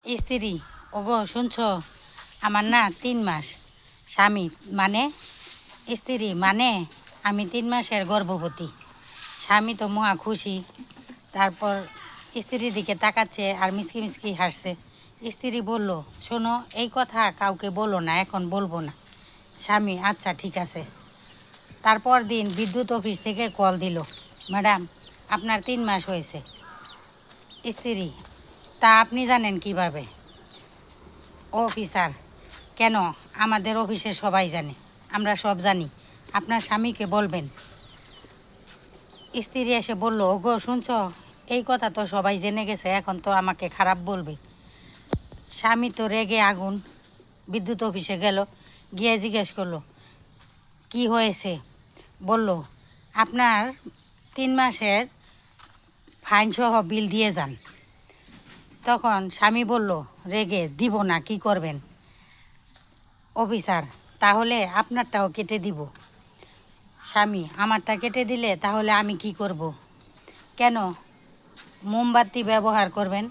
স্ত্রী, ওগো শুনছো, আমার না 3 মাস স্বামী মানে স্ত্রী মানে আমি 3 মাসের গর্ভবতী। স্বামী তো মহা খুশি। তারপর স্ত্রীর দিকে তাকাচ্ছে আর মিসকি মিসকি হাসছে। স্ত্রী বলল, শোনো, এই কথা কাউকে বলো না, এখন বলবো না। স্বামী, আচ্ছা ঠিক আছে। তারপর দিন বিদ্যুৎ অফিস থেকে কল দিল, ম্যাডাম আপনার 3 মাস হয়েছে। স্ত্রী, তা আপনি জানেন কিভাবে? অফিসার, কেন? আমাদের অফিসে সবাই জানে, আমরা সব জানি, আপনার স্বামীকে বলবেন। স্ত্রী এসে বলল, ওগো শুনছো, এই কথা তো সবাই জেনে গেছে, এখন তো আমাকে খারাপ বলবে। স্বামী তো রেগে আগুন, বিদ্যুৎ অফিসে গেল, গিয়ে জিজ্ঞেস করলো কি হয়েছে। বলল, আপনার 3 মাসের ফাইনসহ বিল দিয়ে যান। তখন স্বামী বলল রেগে, দিব না, কি করবেন? অফিসার, তাহলে আপনারটাও কেটে দিব। স্বামী, আমারটা কেটে দিলে তাহলে আমি কি করব? কেন? মোমবাতি ব্যবহার করবেন।